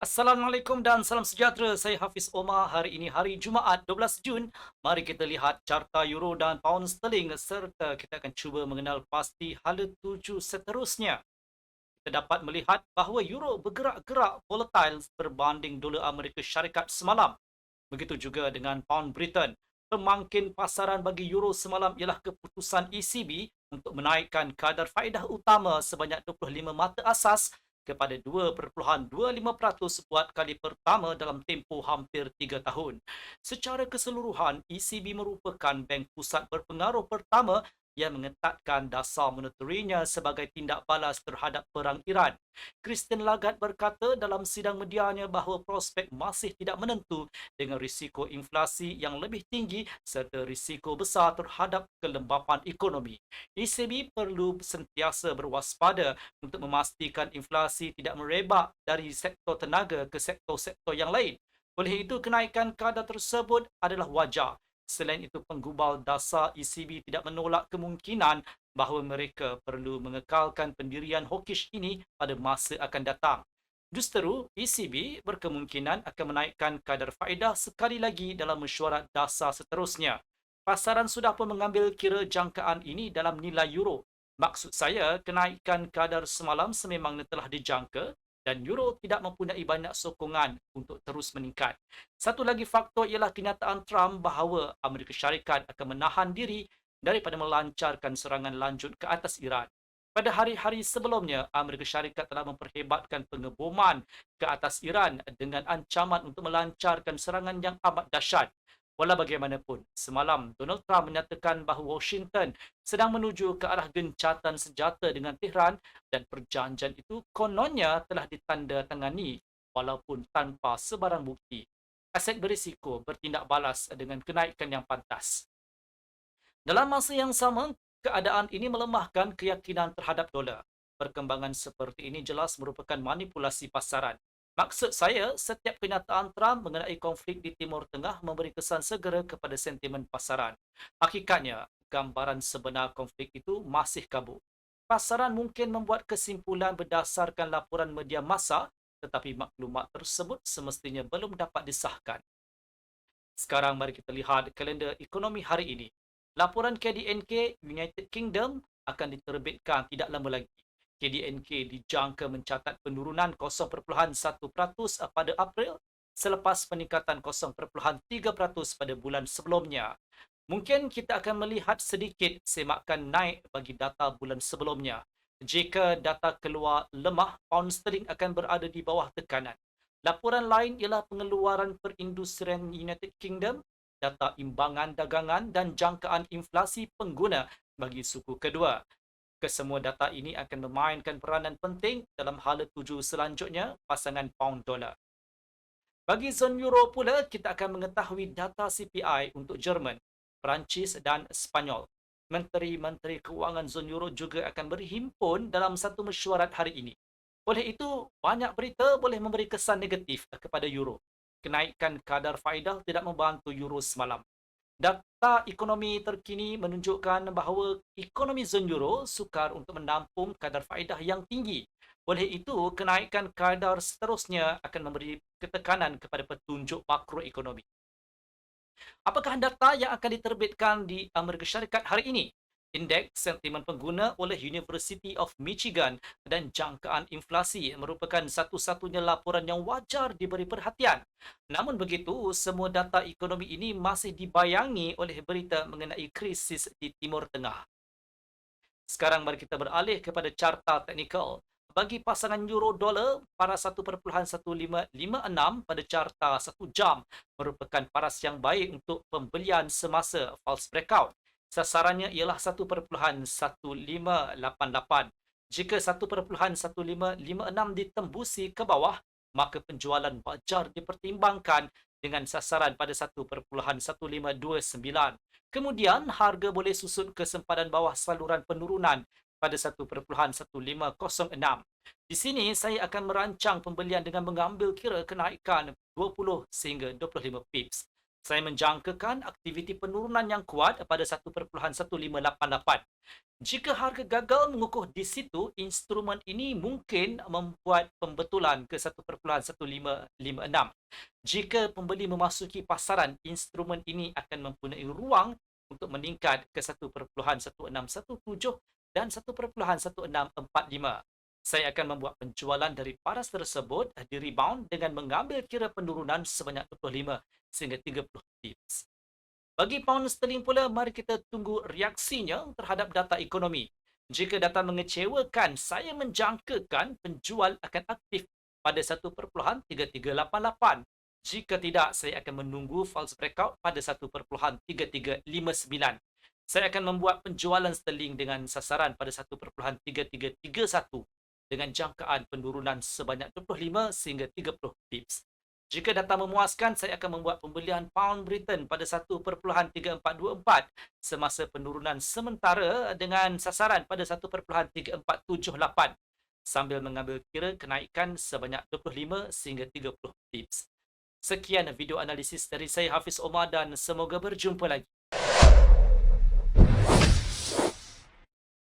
Assalamualaikum dan salam sejahtera. Saya Hafiz Omar. Hari ini hari Jumaat 12 Jun. Mari kita lihat carta euro dan pound sterling serta kita akan cuba mengenal pasti hala tuju seterusnya. Kita dapat melihat bahawa euro bergerak-gerak volatile berbanding dolar Amerika Syarikat semalam. Begitu juga dengan pound Britain. Pemangkin pasaran bagi euro semalam ialah keputusan ECB untuk menaikkan kadar faedah utama sebanyak 25 mata asas kepada 2.25% buat kali pertama dalam tempoh hampir 3 tahun. Secara keseluruhan, ECB merupakan bank pusat berpengaruh pertama yang mengetatkan dasar moneterinya sebagai tindak balas terhadap perang Iran. Christine Lagarde berkata dalam sidang medianya bahawa prospek masih tidak menentu dengan risiko inflasi yang lebih tinggi serta risiko besar terhadap kelembapan ekonomi. ECB perlu sentiasa berwaspada untuk memastikan inflasi tidak merebak dari sektor tenaga ke sektor-sektor yang lain. Oleh itu, kenaikan kadar tersebut adalah wajar. Selain itu, penggubal dasar ECB tidak menolak kemungkinan bahawa mereka perlu mengekalkan pendirian hawkish ini pada masa akan datang. Justeru, ECB berkemungkinan akan menaikkan kadar faedah sekali lagi dalam mesyuarat dasar seterusnya. Pasaran sudah pun mengambil kira jangkaan ini dalam nilai euro. Maksud saya, kenaikan kadar semalam sememangnya telah dijangka dan euro tidak mempunyai banyak sokongan untuk terus meningkat. Satu lagi faktor ialah kenyataan Trump bahawa Amerika Syarikat akan menahan diri daripada melancarkan serangan lanjut ke atas Iran. Pada hari-hari sebelumnya, Amerika Syarikat telah memperhebatkan pengeboman ke atas Iran dengan ancaman untuk melancarkan serangan yang amat dahsyat. Walau bagaimanapun, semalam Donald Trump menyatakan bahawa Washington sedang menuju ke arah gencatan senjata dengan Tehran dan perjanjian itu kononnya telah ditandatangani walaupun tanpa sebarang bukti. Aset berisiko bertindak balas dengan kenaikan yang pantas. Dalam masa yang sama, keadaan ini melemahkan keyakinan terhadap dolar. Perkembangan seperti ini jelas merupakan manipulasi pasaran. Maksud saya, setiap kenyataan Trump mengenai konflik di Timur Tengah memberi kesan segera kepada sentimen pasaran. Hakikatnya, gambaran sebenar konflik itu masih kabur. Pasaran mungkin membuat kesimpulan berdasarkan laporan media massa, tetapi maklumat tersebut semestinya belum dapat disahkan. Sekarang mari kita lihat kalender ekonomi hari ini. Laporan KDNK United Kingdom akan diterbitkan tidak lama lagi. KDNK dijangka mencatat penurunan 0.1% pada April selepas peningkatan 0.3% pada bulan sebelumnya. Mungkin kita akan melihat sedikit semakan naik bagi data bulan sebelumnya. Jika data keluar lemah, pound sterling akan berada di bawah tekanan. Laporan lain ialah pengeluaran perindustrian United Kingdom, data imbangan dagangan dan jangkaan inflasi pengguna bagi suku kedua. Kesemua data ini akan memainkan peranan penting dalam hala tuju selanjutnya pasangan pound dolar. Bagi zon euro pula, kita akan mengetahui data CPI untuk Jerman, Perancis dan Sepanyol. Menteri-menteri kewangan zon euro juga akan berhimpun dalam satu mesyuarat hari ini. Oleh itu, banyak berita boleh memberi kesan negatif kepada euro. Kenaikan kadar faedah tidak membantu euro semalam. Data ekonomi terkini menunjukkan bahawa ekonomi zon euro sukar untuk menampung kadar faedah yang tinggi. Oleh itu, kenaikan kadar seterusnya akan memberi ketekanan kepada petunjuk makroekonomi. Apakah data yang akan diterbitkan di Amerika Syarikat hari ini? Indeks sentimen pengguna oleh University of Michigan dan jangkaan inflasi merupakan satu-satunya laporan yang wajar diberi perhatian. Namun begitu, semua data ekonomi ini masih dibayangi oleh berita mengenai krisis di Timur Tengah. Sekarang mari kita beralih kepada carta teknikal. Bagi pasangan euro dolar, paras 1.1556 pada carta 1 jam merupakan paras yang baik untuk pembelian semasa false breakout. Sasarannya ialah 1.1588. Jika 1.1556 ditembusi ke bawah, maka penjualan wajar dipertimbangkan dengan sasaran pada 1.1529. Kemudian, harga boleh susut ke sempadan bawah saluran penurunan pada 1.1506. Di sini saya akan merancang pembelian dengan mengambil kira kenaikan 20 sehingga 25 pips. Saya menjangkakan aktiviti penurunan yang kuat pada 1.1588. Jika harga gagal mengukuh di situ, instrumen ini mungkin membuat pembetulan ke 1.1556. Jika pembeli memasuki pasaran, instrumen ini akan mempunyai ruang untuk meningkat ke 1.1617 dan 1.1645. Saya akan membuat penjualan dari paras tersebut di rebound dengan mengambil kira penurunan sebanyak 25 sehingga 30 pips. Bagi pound sterling pula, mari kita tunggu reaksinya terhadap data ekonomi. Jika data mengecewakan, saya menjangkakan penjual akan aktif pada 1.3388. Jika tidak, saya akan menunggu false breakout pada 1.3359. Saya akan membuat penjualan sterling dengan sasaran pada 1.3331 dengan jangkaan penurunan sebanyak 25 sehingga 30 pips. Jika data memuaskan, saya akan membuat pembelian pound Britain pada 1.3424 semasa penurunan sementara dengan sasaran pada 1.3478 sambil mengambil kira kenaikan sebanyak 25 sehingga 30 pips. Sekian video analisis dari saya Hafiz Omar dan semoga berjumpa lagi.